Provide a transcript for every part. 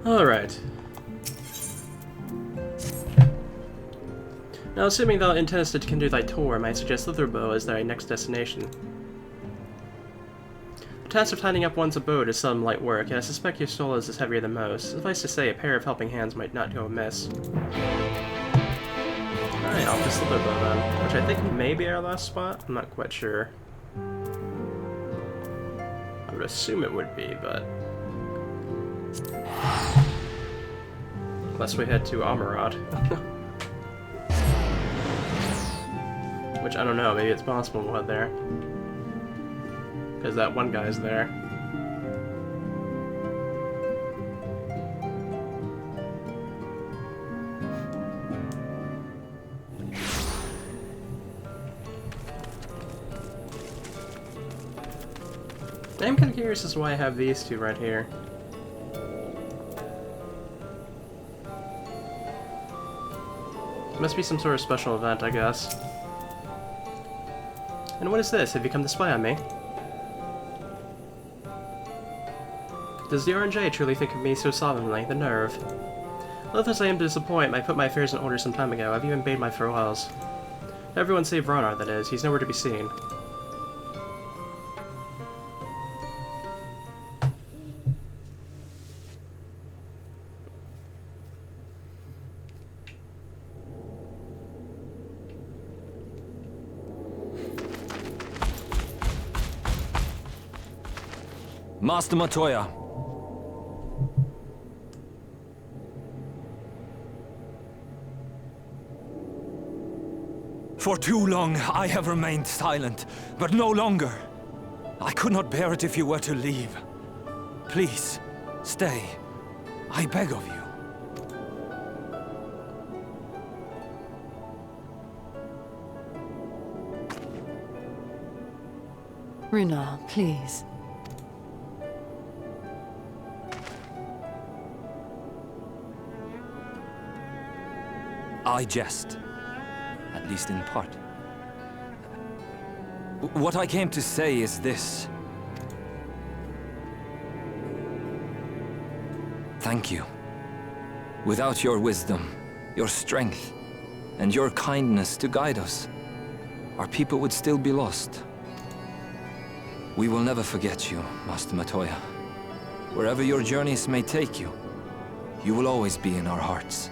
Alright. Now, assuming thou intendest to continue thy tour, I might suggest Litherbow as thy next destination. The task of tidying up one's abode is some light work, yet I suspect your soul is heavier than most. Suffice to say, a pair of helping hands might not go amiss. Alright, off to Litherbow then, which I think may be our last spot. I'm not quite sure. I would assume it would be, but... unless we head to Amarad. Which, I don't know, maybe it's possible we'll head there. Because that one guy's there. I'm kind of curious as to why I have these two right here. Must be some sort of special event, I guess. And what is this? Have you come to spy on me? Does the RNJ truly think of me so solemnly? The nerve. Left as I am to disappoint, I put my affairs in order some time ago. I've even bade my farewells. Everyone save Ronar, that is. He's nowhere to be seen. Master Matoya. For too long I have remained silent, but no longer. I could not bear it if you were to leave. Please, stay. I beg of you. Runar, please. I jest, at least in part. What I came to say is this. Thank you. Without your wisdom, your strength, and your kindness to guide us, our people would still be lost. We will never forget you, Master Matoya. Wherever your journeys may take you, you will always be in our hearts.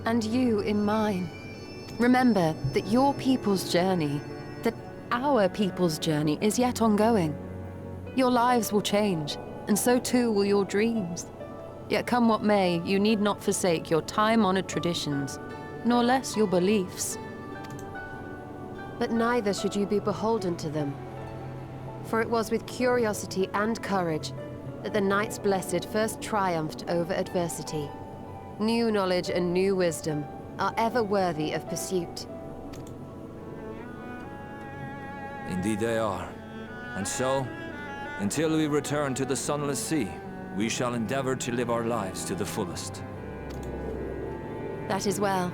And you in mine. Remember that your people's journey, that our people's journey is yet ongoing. Your lives will change, and so too will your dreams. Yet come what may, you need not forsake your time-honored traditions, nor less your beliefs. But neither should you be beholden to them. For it was with curiosity and courage that the Knights Blessed first triumphed over adversity. New knowledge and new wisdom are ever worthy of pursuit. Indeed they are. And so, until we return to the Sunless Sea, we shall endeavor to live our lives to the fullest. That is well.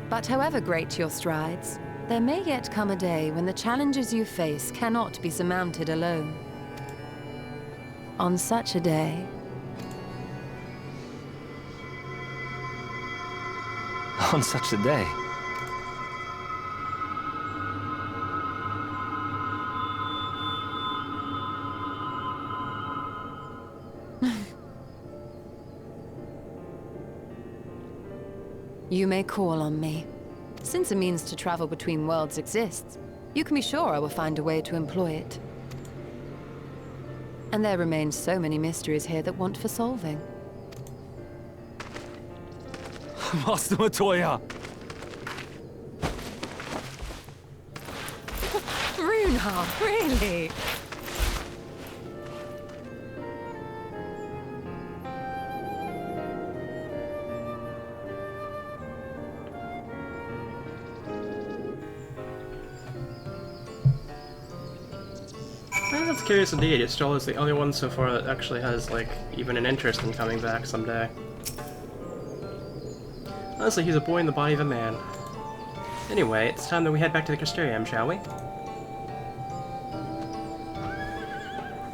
But however great your strides, there may yet come a day when the challenges you face cannot be surmounted alone. On such a day... On such a day. You may call on me. Since a means to travel between worlds exists, you can be sure I will find a way to employ it. And there remain so many mysteries here that want for solving. Master Matoya! Runar, really? That's curious indeed. Ystrel is the only one so far that actually has, like, even an interest in coming back someday. Honestly, he's a boy in the body of a man. Anyway, it's time that we head back to the Cristerium, shall we?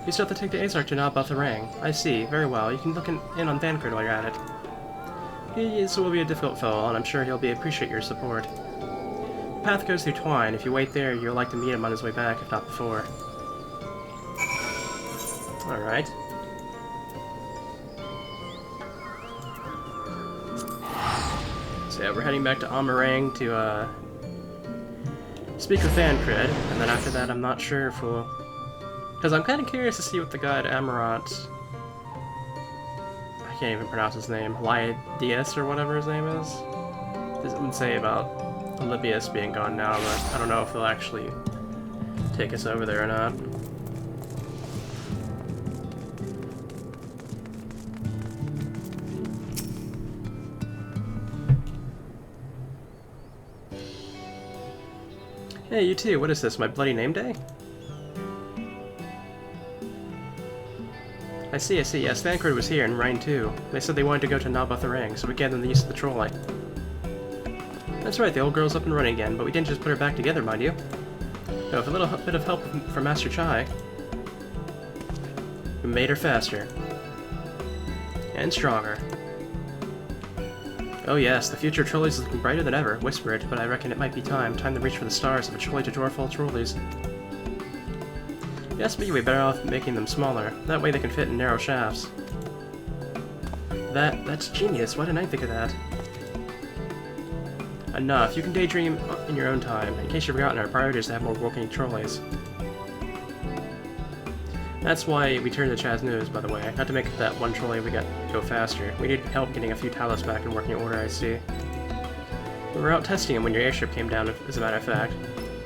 You still have to take the Azark to knock off the ring. I see. Very well. You can look in on Thancred while you're at it. He will be a difficult fellow, and I'm sure he'll appreciate your support. The path goes through Twine. If you wait there, you'll like to meet him on his way back, if not before. Alright. So yeah, we're heading back to Amarang to, speak with Thancred, and then after that I'm not sure if we'll... Because I'm kind of curious to see what the guy at Amarat... I can't even pronounce his name. Lydius or whatever his name is? Doesn't say about Olybius being gone now, but I don't know if they'll actually take us over there or not. Hey, you too. What is this, my bloody name day? I see. Yes, Thancred was here, and Rhine too. They said they wanted to go to Naboth the Ring, so we gave them the use of the trolley. That's right, the old girl's up and running again, but we didn't just put her back together, mind you. No, with a little bit of help from Master Chai, we made her faster. And stronger. Oh yes, the future of trolleys is looking brighter than ever. Whisper it, but I reckon it might be time to reach for the stars of a trolley to dwarf all trolleys. Yes, but you'd be better off making them smaller. That way they can fit in narrow shafts. That's genius. Why didn't I think of that? Enough. You can daydream in your own time. In case you've forgotten, our priority is to have more working trolleys. That's why we turned to Chaz News, by the way. Not to make that one trolley we got go faster. We needed help getting a few Talos back in working order, I see. We were out testing them when your airship came down, as a matter of fact.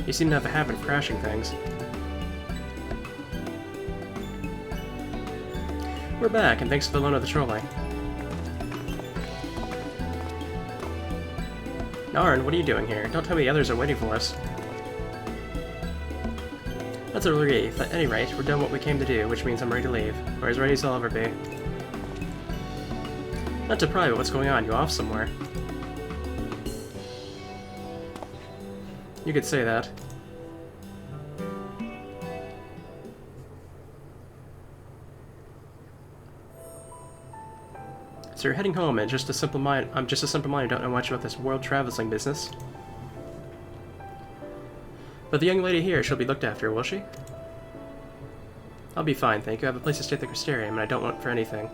You seem to have a habit of crashing things. We're back, and thanks to the loan of the trolley. Narn, what are you doing here? Don't tell me the others are waiting for us. That's a relief. At any rate, we're done what we came to do, which means I'm ready to leave. Or as ready as I'll ever be. Not to pry, but what's going on? You off somewhere? You could say that. So you're heading home, and I'm just a simple mind who don't know much about this world traveling business. But the young lady here, she'll be looked after, will she? I'll be fine, thank you. I have a place to stay at the Crystarium, and I don't want for anything.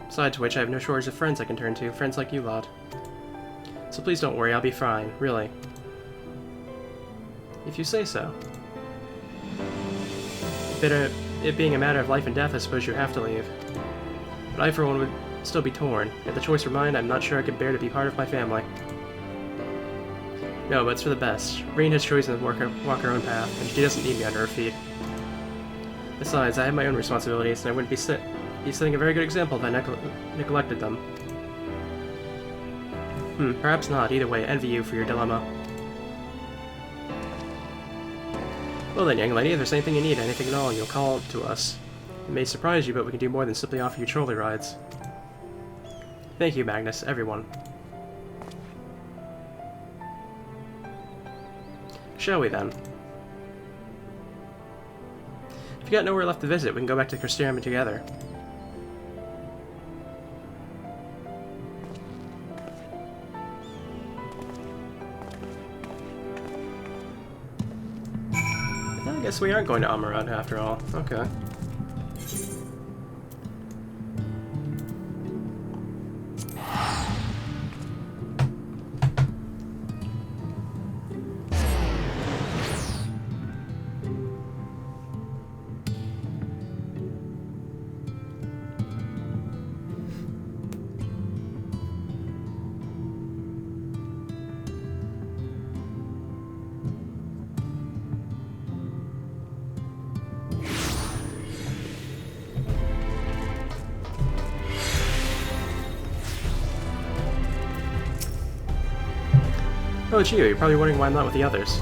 Besides which, I have no shortage of friends I can turn to, friends like you lot. So please don't worry, I'll be fine, really. If you say so. It being a matter of life and death, I suppose you have to leave. But I, for one, would still be torn. If the choice were mine, I'm not sure I could bear to be part of my family. No, but it's for the best. Reen has chosen to walk her own path, and she doesn't need me under her feet. Besides, I have my own responsibilities, and I wouldn't be setting a very good example if I neglected them. Perhaps not. Either way, I envy you for your dilemma. Well then, young lady, if there's anything you need, anything at all, you'll call to us. It may surprise you, but we can do more than simply offer you trolley rides. Thank you, Magnus, everyone. Shall we, then? If you got nowhere left to visit, we can go back to Crystarium together. I guess we aren't going to Amarad after all. Okay. Oh, it's you. You're probably wondering why I'm not with the others.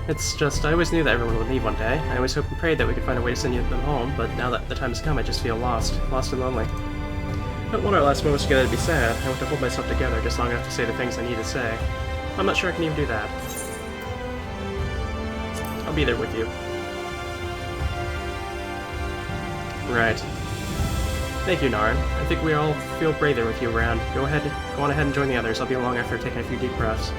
It's just, I always knew that everyone would leave one day. I always hoped and prayed that we could find a way to send them home, but now that the time has come, I just feel lost and lonely. I don't want our last moments together to be sad. I want to hold myself together just long enough to say the things I need to say. I'm not sure I can even do that. I'll be there with you. Right. Thank you, Naren. I think we all feel braver with you around. Go on ahead and join the others. I'll be along after taking a few deep breaths.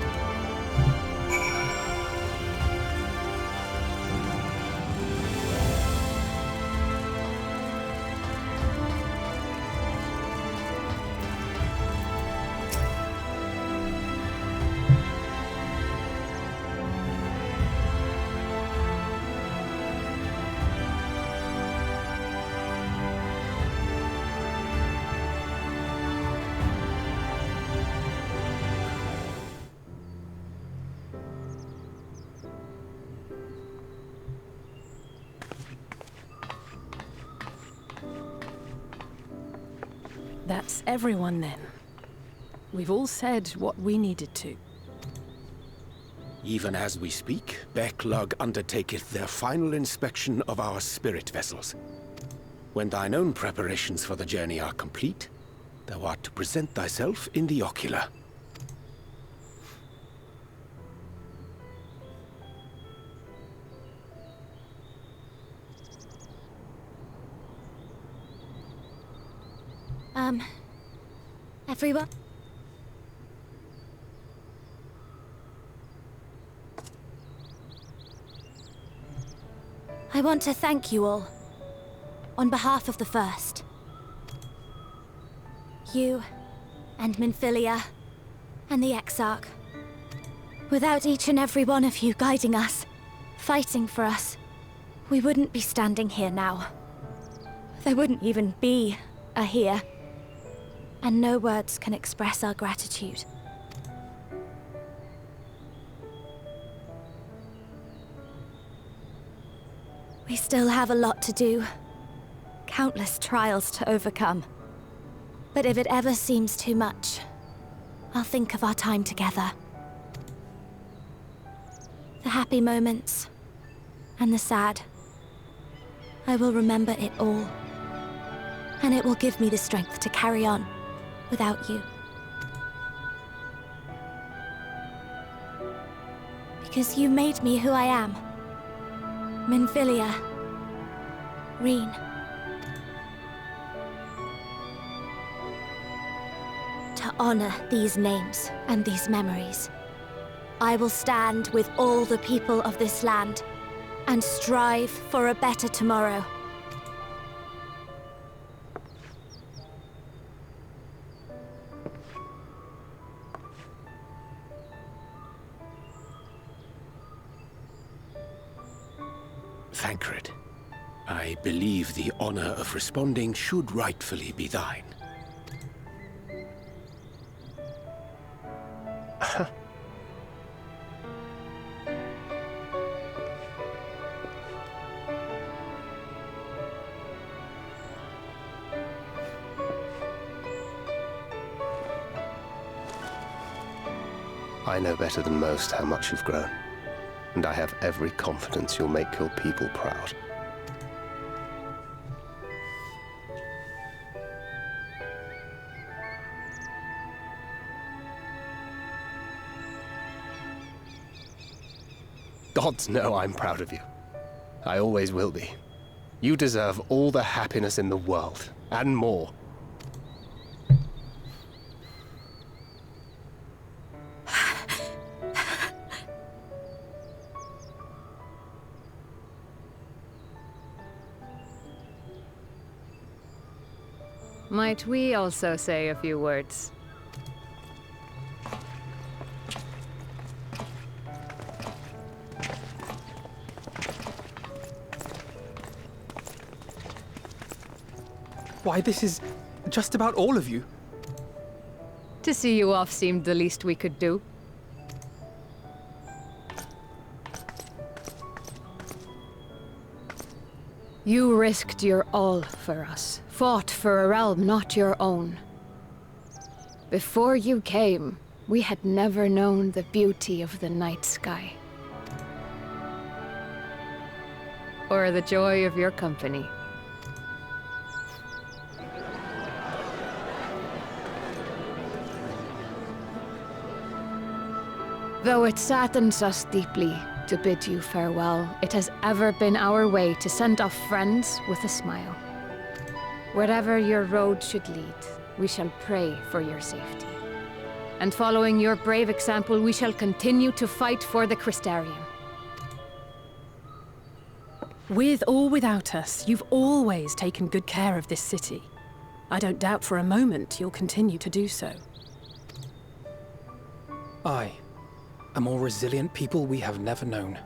That's everyone then. We've all said what we needed to. Even as we speak, Backlog undertaketh their final inspection of our spirit vessels. When thine own preparations for the journey are complete, thou art to present thyself in the ocular. Everyone? I want to thank you all, on behalf of the First. You, and Minfilia, and the Exarch. Without each and every one of you guiding us, fighting for us, we wouldn't be standing here now. There wouldn't even be a here. And no words can express our gratitude. We still have a lot to do. Countless trials to overcome. But if it ever seems too much, I'll think of our time together. The happy moments, and the sad. I will remember it all. And it will give me the strength to carry on. Without you. Because you made me who I am. Minfilia. Reen. To honor these names and these memories, I will stand with all the people of this land and strive for a better tomorrow. Thancred, I believe the honor of responding should rightfully be thine. I know better than most how much you've grown, and I have every confidence you'll make your people proud. Gods know I'm proud of you. I always will be. You deserve all the happiness in the world, and more. Might we also say a few words? Why, this is just about all of you. To see you off seemed the least we could do. You risked your all for us, fought for a realm not your own. Before you came, we had never known the beauty of the night sky. Or the joy of your company. Though it saddens us deeply to bid you farewell, it has ever been our way to send off friends with a smile. Wherever your road should lead, we shall pray for your safety. And following your brave example, we shall continue to fight for the Crystarium. With or without us, you've always taken good care of this city. I don't doubt for a moment you'll continue to do so. Aye. A more resilient people we have never known.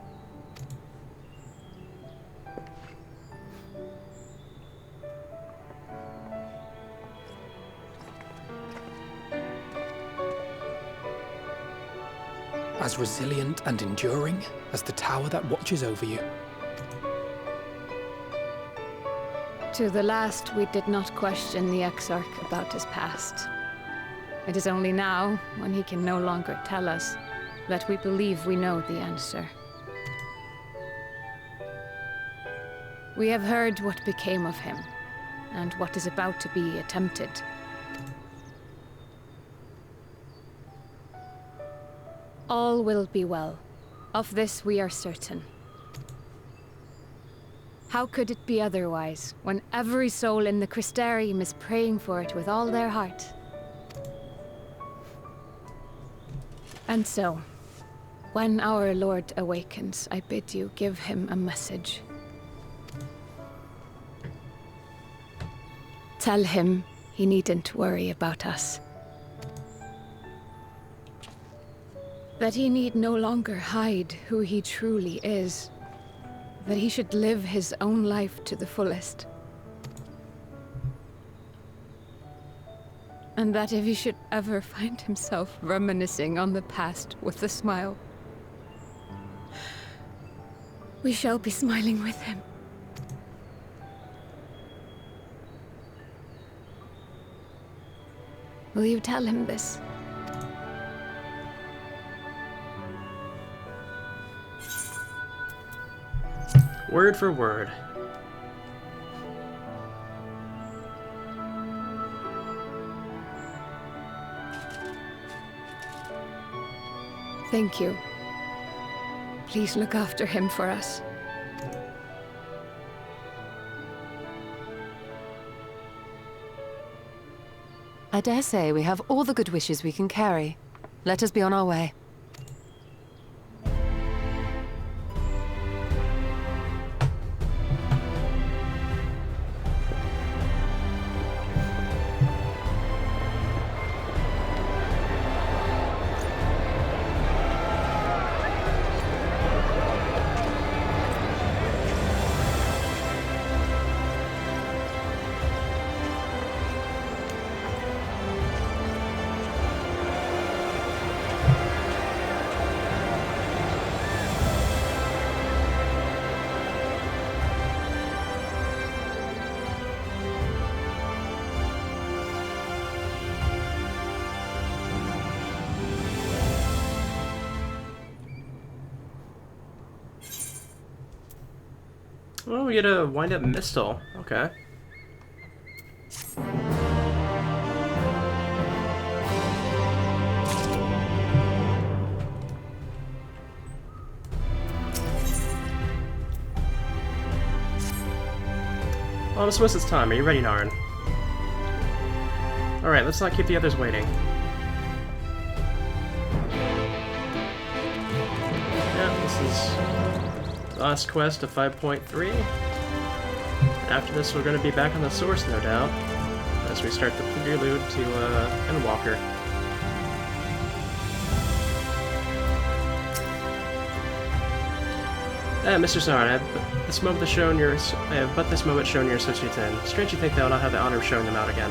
As resilient and enduring as the tower that watches over you. To the last, we did not question the Exarch about his past. It is only now, when he can no longer tell us, that we believe we know the answer. We have heard what became of him, and what is about to be attempted. All will be well. Of this we are certain. How could it be otherwise, when every soul in the Crystarium is praying for it with all their heart? And so, when our Lord awakens, I bid you give him a message. Tell him he needn't worry about us. That he need no longer hide who he truly is. That he should live his own life to the fullest. And that if he should ever find himself reminiscing on the past with a smile, we shall be smiling with him. Will you tell him this? Word for word. Thank you. Please look after him for us. I dare say we have all the good wishes we can carry. Let us be on our way. Oh, we get a wind-up Mistle. Okay. Well, I suppose it's time. Are you ready, Narn? Alright, let's not keep the others waiting. Yeah, this is the last quest of 5.3. After this, we're going to be back on the source, no doubt, as we start the prelude to Endwalker. Mr. Sarn, I have but this moment shown your associates in. Strange you think they will not have the honor of showing them out again.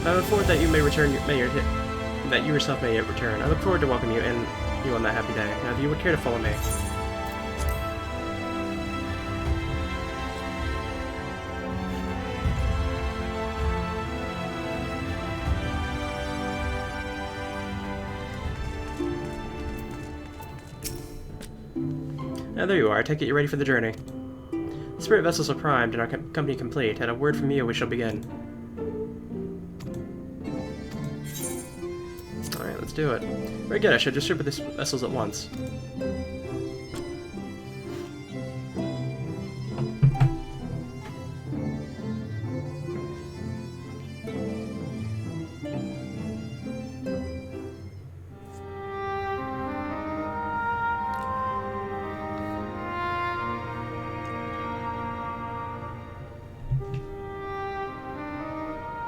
I look forward that you may return, that you yourself may yet return. I look forward to welcoming you on that happy day. Now, if you would care to follow me. Now there you are. I take it you're ready for the journey. The spirit vessels are primed and our company complete. At a word from you, we shall begin. Alright, let's do it. Very good, I should distribute these vessels at once.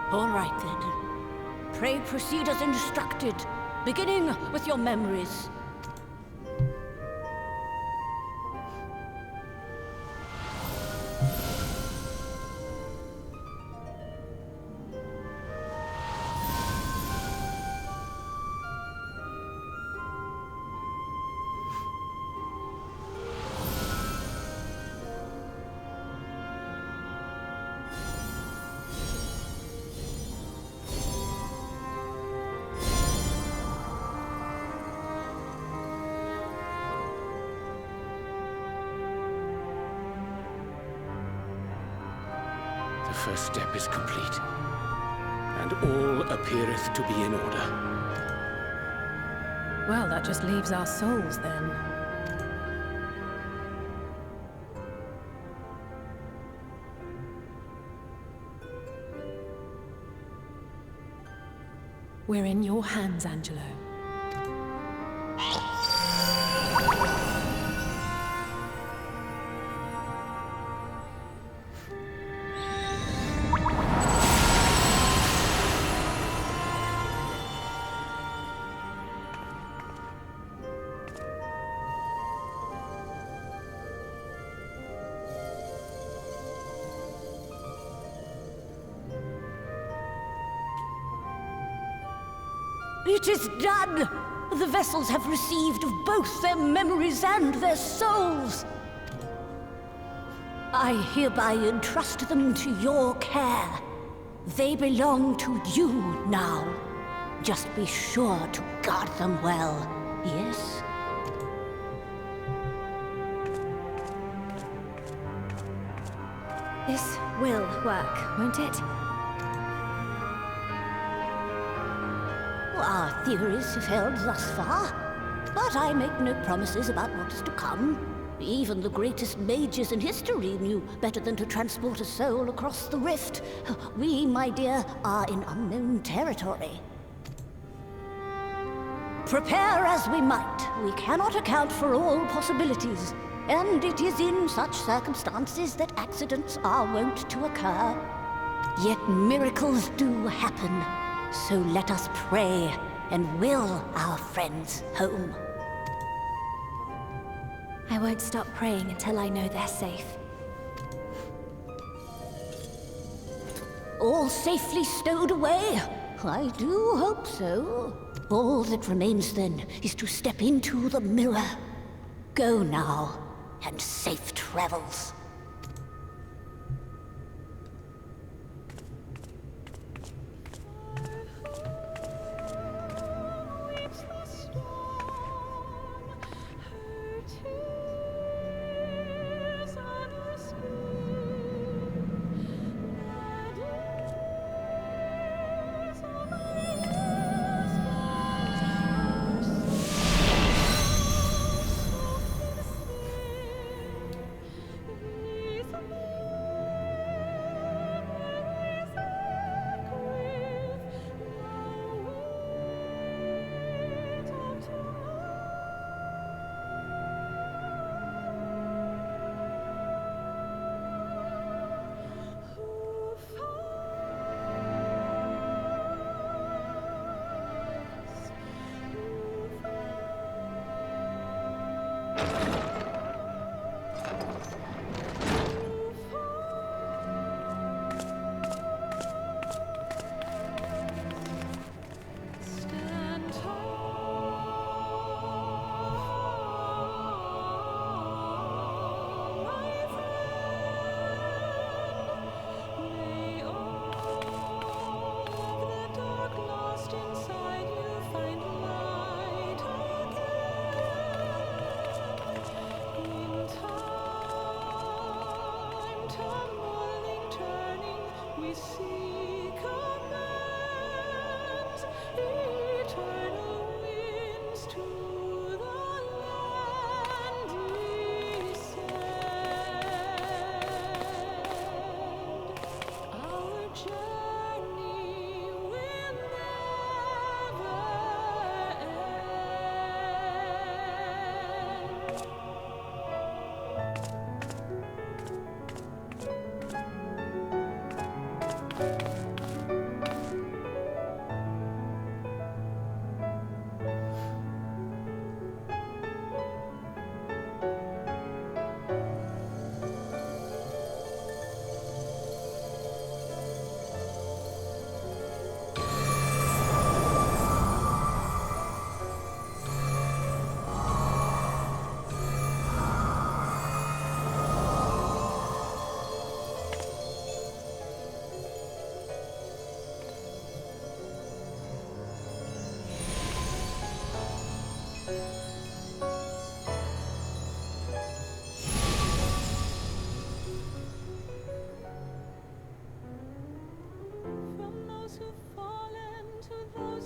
All right then. Pray proceed as instructed, beginning with your memories. The first step is complete, and all appeareth to be in order. Well, that just leaves our souls then. We're in your hands, Angelo. It is done! The vessels have received of both their memories and their souls. I hereby entrust them to your care. They belong to you now. Just be sure to guard them well, yes? This will work, won't it? Our theories have held thus far, but I make no promises about what is to come. Even the greatest mages in history knew better than to transport a soul across the rift. We, my dear, are in unknown territory. Prepare as we might, we cannot account for all possibilities, and it is in such circumstances that accidents are wont to occur. Yet miracles do happen. So let us pray and will our friends home. I won't stop praying until I know they're safe. All safely stowed away? I do hope so. All that remains then is to step into the mirror. Go now, and safe travels.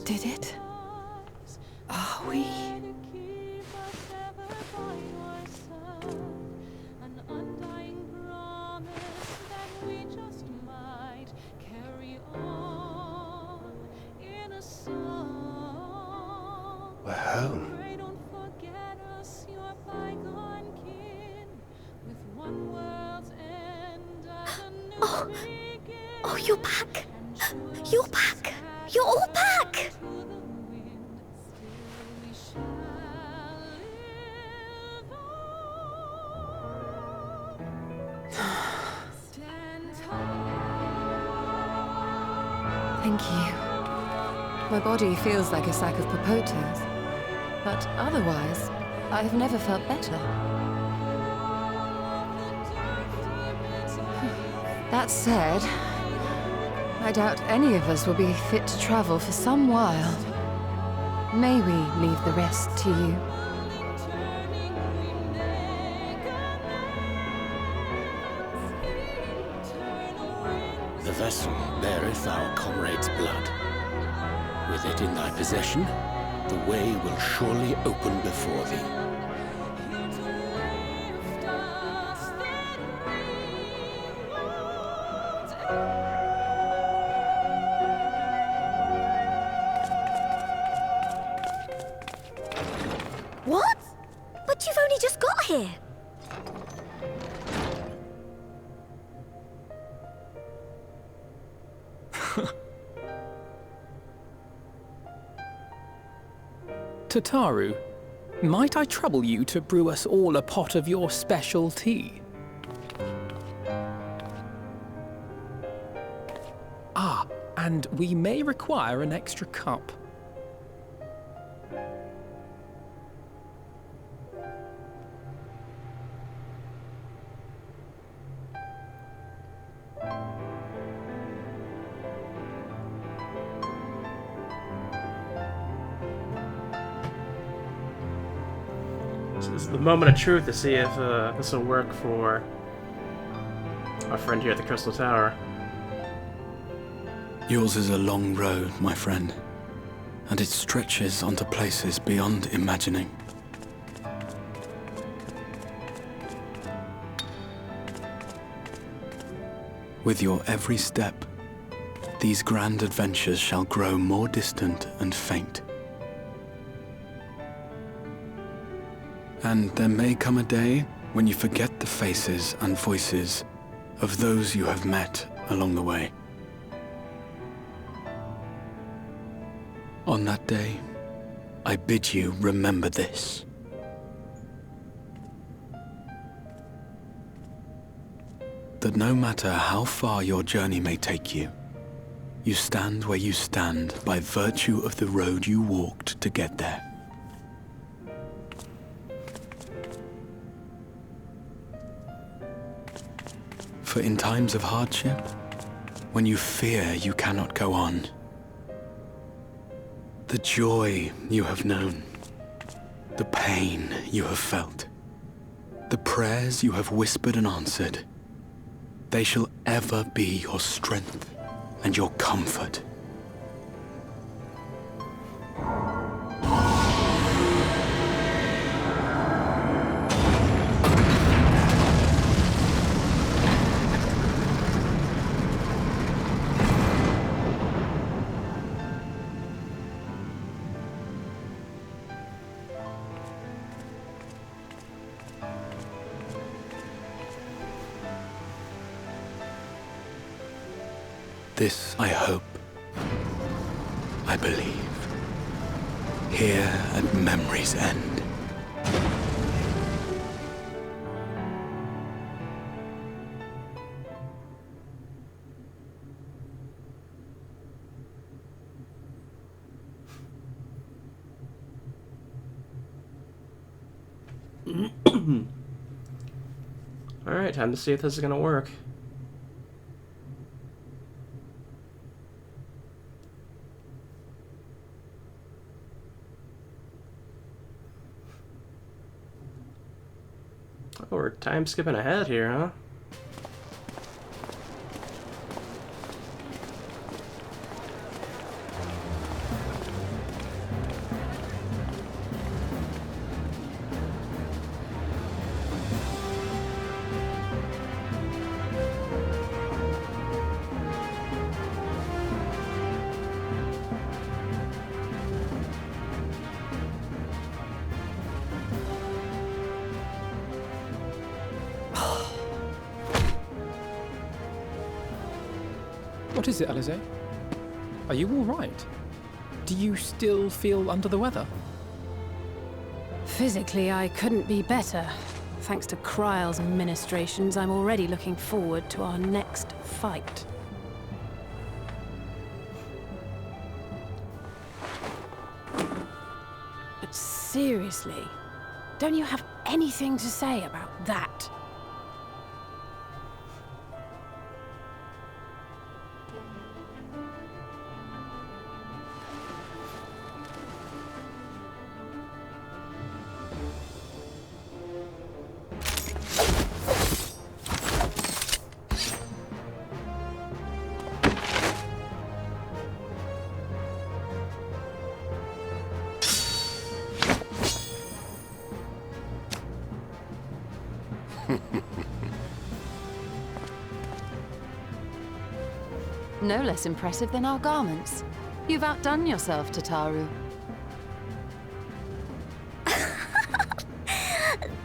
Did it? Are we? We're home. Oh, you're back. You're back. You're all back. Thank you. My body feels like a sack of potatoes, but otherwise, I have never felt better. That said, I doubt any of us will be fit to travel for some while. May we leave the rest to you? The vessel beareth our comrade's blood. With it in thy possession, the way will surely open before thee. What? But you've only just got here. Tataru, might I trouble you to brew us all a pot of your special tea? Ah, and we may require an extra cup. This is the moment of truth to see if this will work for our friend here at the Crystal Tower. Yours is a long road, my friend, and it stretches onto places beyond imagining. With your every step, these grand adventures shall grow more distant and faint. And there may come a day when you forget the faces and voices of those you have met along the way. On that day, I bid you remember this. That no matter how far your journey may take you, you stand where you stand by virtue of the road you walked to get there. For in times of hardship, when you fear you cannot go on, the joy you have known, the pain you have felt, the prayers you have whispered and answered, they shall ever be your strength and your comfort. This I hope, I believe, here at memory's end. Alright, time to see if this is gonna work. Oh, we're time skipping ahead here, huh? What is it, Alize? Are you all right? Do you still feel under the weather? Physically, I couldn't be better. Thanks to Kryle's ministrations, I'm already looking forward to our next fight. But seriously, don't you have anything to say about that? No less impressive than our garments. You've outdone yourself, Tataru.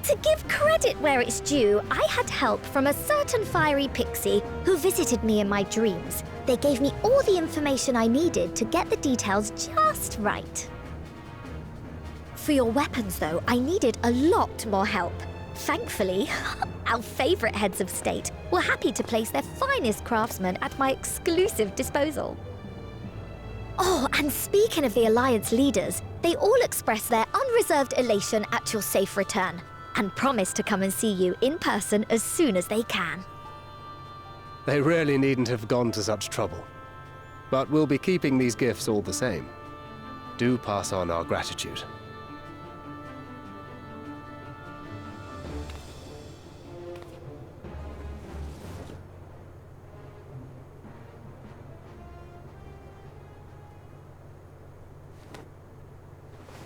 To give credit where it's due, I had help from a certain fiery pixie who visited me in my dreams. They gave me all the information I needed to get the details just right. For your weapons, though, I needed a lot more help. Thankfully, our favorite heads of state were happy to place their finest craftsmen at my exclusive disposal. Oh, and speaking of the Alliance leaders, they all expressed their unreserved elation at your safe return, and promise to come and see you in person as soon as they can. They really needn't have gone to such trouble. But we'll be keeping these gifts all the same. Do pass on our gratitude.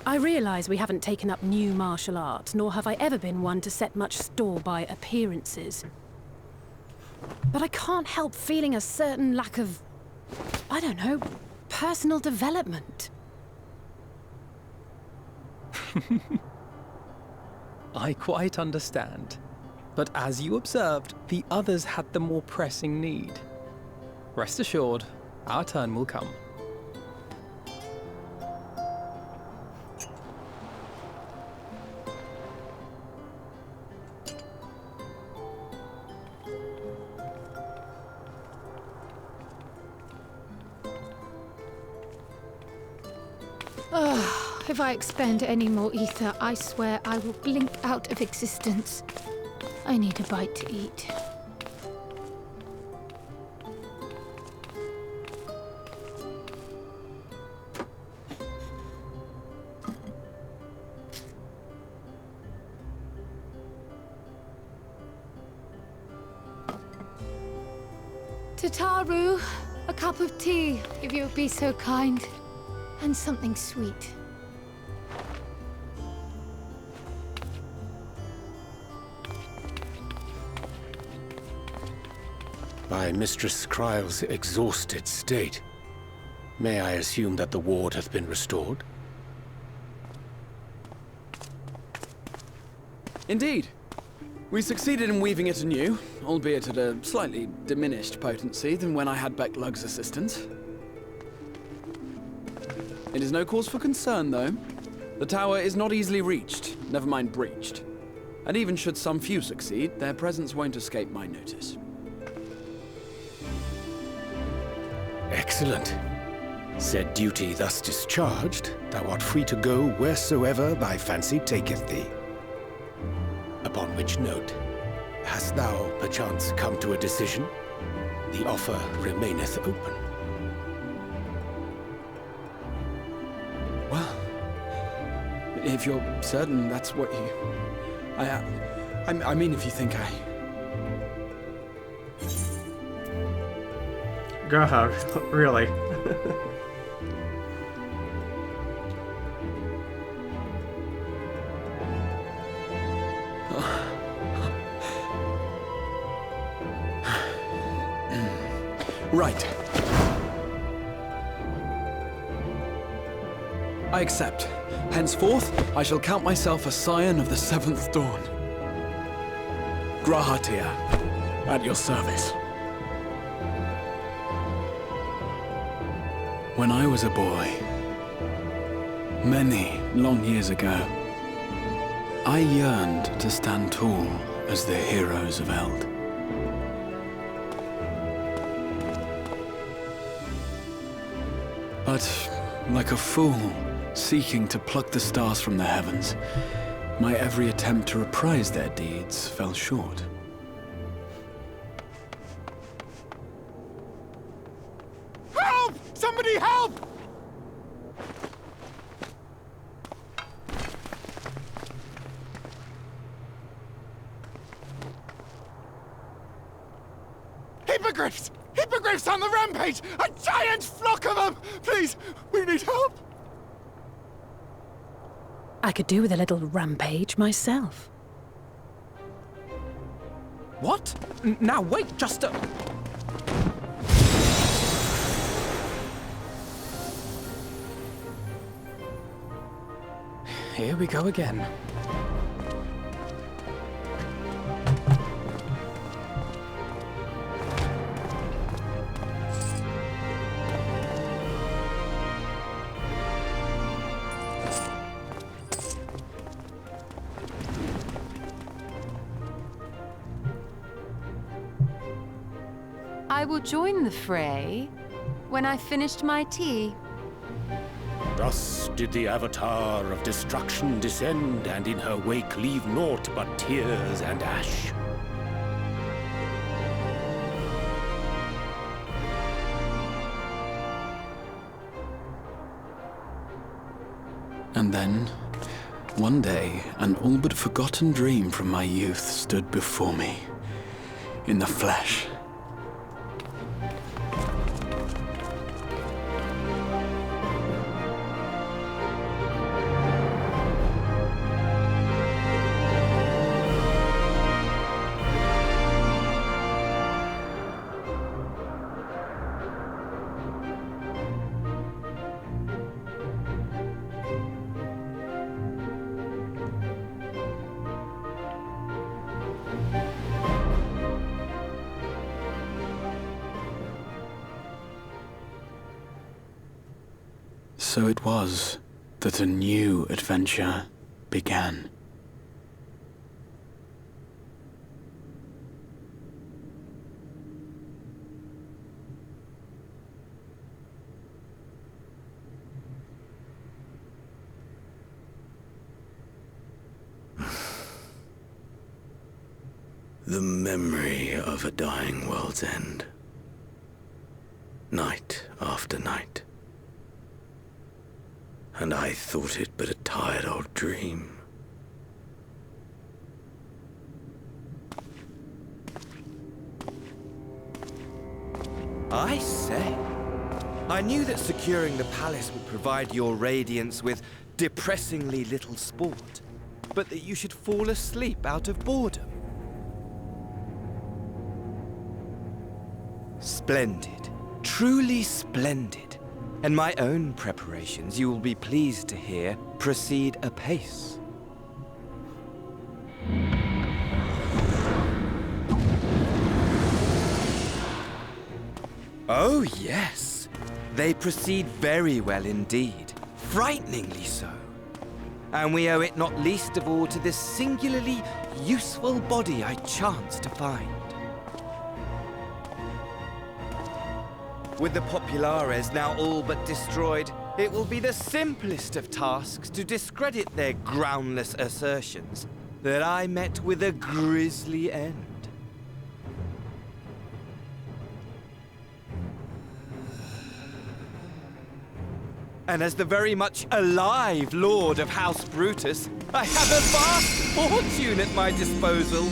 I realise we haven't taken up new martial arts, nor have I ever been one to set much store by appearances. But I can't help feeling a certain lack of, I don't know, personal development. I quite understand. But as you observed, the others had the more pressing need. Rest assured, our turn will come. If I expend any more ether, I swear I will blink out of existence. I need a bite to eat. Tataru, a cup of tea, if you would be so kind. And something sweet. By Mistress Kryle's exhausted state, may I assume that the ward hath been restored? Indeed. We succeeded in weaving it anew, albeit at a slightly diminished potency than when I had Becklug's assistance. It is no cause for concern, though. The tower is not easily reached, never mind breached. And even should some few succeed, their presence won't escape my notice. Excellent. Said duty thus discharged, thou art free to go wheresoever thy fancy taketh thee. Upon which note, hast thou perchance come to a decision? The offer remaineth open. Well, if you're certain that's what you... I mean, if you think I... God, really? Right. I accept. Henceforth, I shall count myself a scion of the Seventh Dawn. Grahatia, at your service. When I was a boy, many long years ago, I yearned to stand tall as the heroes of Eld. But, like a fool seeking to pluck the stars from the heavens, my every attempt to reprise their deeds fell short. Help! Somebody help! Hippogriffs! Hippogriffs on the rampage! A giant flock of them! Please, we need help! I could do with a little rampage myself. What? Now wait, just a... Here we go again. I will join the fray when I've finished my tea. Thus did the Avatar of Destruction descend, and in her wake leave naught but tears and ash. And then, one day, an all but forgotten dream from my youth stood before me, in the flesh. So it was that a new adventure began. The memory of a dying world's end. Night after night. And I thought it but a tired old dream. I say, I knew that securing the palace would provide your radiance with depressingly little sport, but that you should fall asleep out of boredom. Splendid, truly splendid. And my own preparations, you will be pleased to hear, proceed apace. Oh, yes. They proceed very well indeed. Frighteningly so. And we owe it not least of all to this singularly useful body I chanced to find. With the Populares now all but destroyed, it will be the simplest of tasks to discredit their groundless assertions that I met with a grisly end. And as the very much alive Lord of House Brutus, I have a vast fortune at my disposal.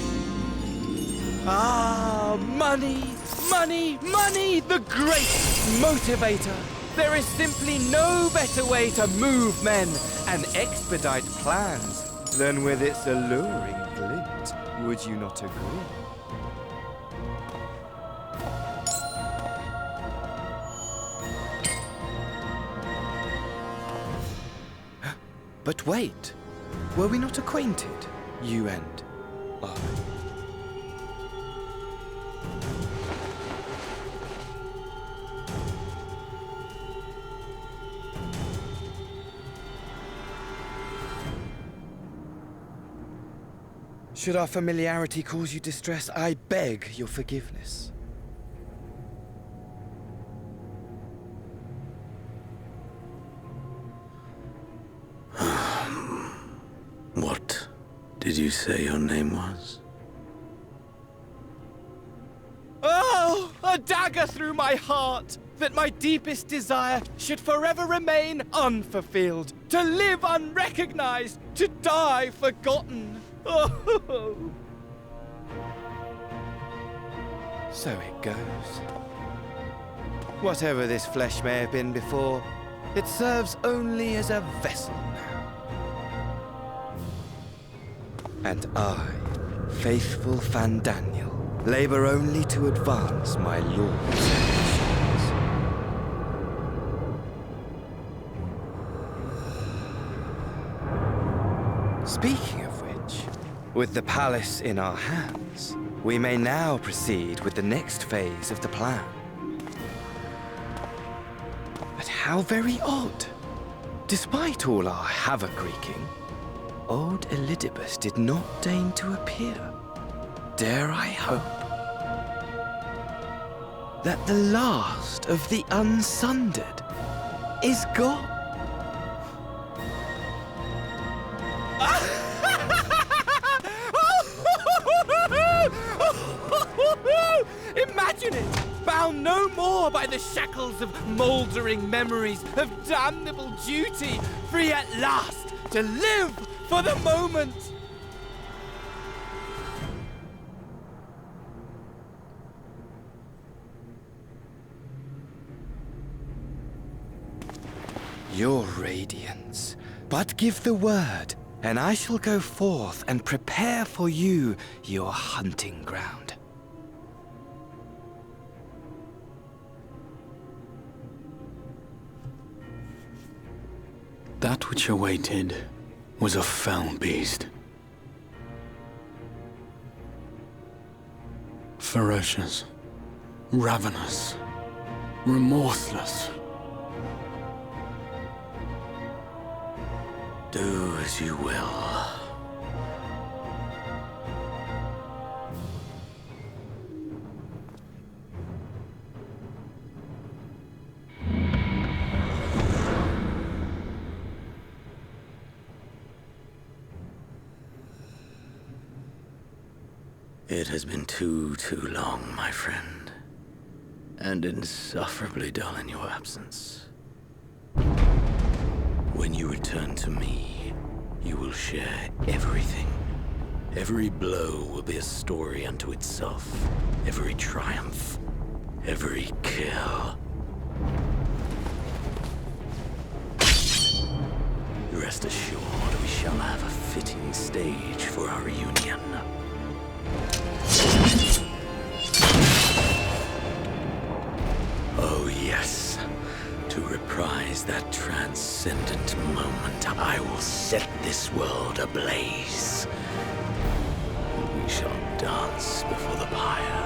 Ah, money! Money, money, the great motivator. There is simply no better way to move men and expedite plans than with its alluring glint. Would you not agree? But wait, were we not acquainted, you and I? Should our familiarity cause you distress, I beg your forgiveness. What did you say your name was? Oh, a dagger through my heart! That my deepest desire should forever remain unfulfilled, to live unrecognized, to die forgotten. Oh. So it goes. Whatever this flesh may have been before, it serves only as a vessel now. And I, faithful Fandaniel, labor only to advance my lord's ambitions. Speaking of which, with the palace in our hands, we may now proceed with the next phase of the plan. But how very odd. Despite all our havoc-wreaking, old Elidibus did not deign to appear. Dare I hope that the last of the unsundered is gone? Imagine it! Bound no more by the shackles of mouldering memories of damnable duty, free at last to live for the moment! Your radiance, but give the word, and I shall go forth and prepare for you your hunting ground. That which awaited was a fell beast. Ferocious, ravenous, remorseless. Do as you will. It has been too long, my friend, and insufferably dull in your absence. When you return to me, you will share everything. Every blow will be a story unto itself. Every triumph, every kill. Rest assured, we shall have a fitting stage for our reunion. Oh yes, to reprise that transcendent moment, I will set this world ablaze. We shall dance before the pyre.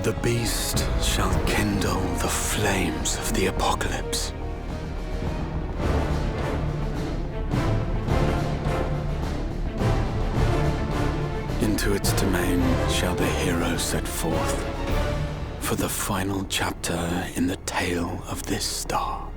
The beast shall kindle the flames of the apocalypse. Into its domain shall the hero set forth for the final chapter in the tale of this star.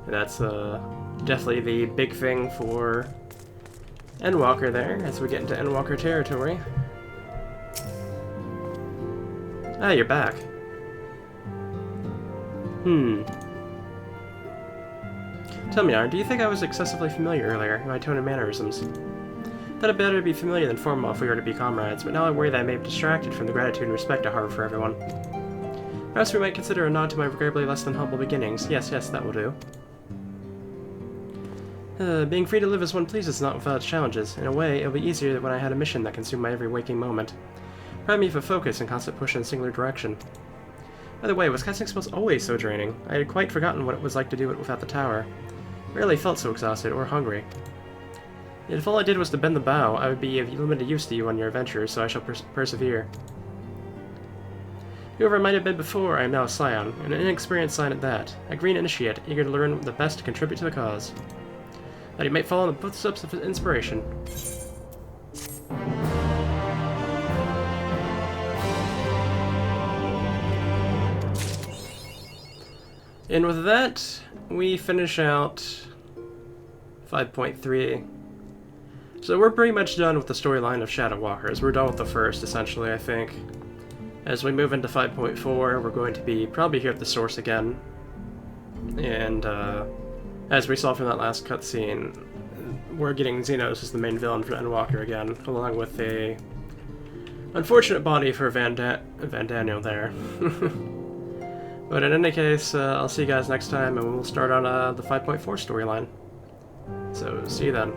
That's definitely the big thing for Endwalker there, as we get into Endwalker territory. Ah, you're back. Tell me, Arn, do you think I was excessively familiar earlier in my tone and mannerisms? Thought it better to be familiar than formal if we were to be comrades, but now I worry that I may have distracted from the gratitude and respect I harbor for everyone. Perhaps we might consider a nod to my regrettably less than humble beginnings. Yes, that will do. Being free to live as one pleases is not without its challenges. In a way, it'll be easier than when I had a mission that consumed my every waking moment. Deprived me of a focus and constant push in a singular direction. By the way, was casting spells always so draining? I had quite forgotten what it was like to do it without the tower. Rarely felt so exhausted or hungry. Yet if all I did was to bend the bow, I would be of limited use to you on your adventures, so I shall persevere. Whoever I might have been before, I am now a scion, an inexperienced scion at that, a green initiate, eager to learn the best to contribute to the cause. That he might follow in the footsteps of his inspiration. And with that, we finish out 5.3. So we're pretty much done with the storyline of Shadow Walkers. We're done with the first, essentially, I think. As we move into 5.4, we're going to be probably here at the source again. And as we saw from that last cutscene, we're getting Xenos as the main villain for Endwalker again, along with a unfortunate body for Van Daniel there. But in any case, I'll see you guys next time, and we'll start on the 5.4 storyline. So, see you then.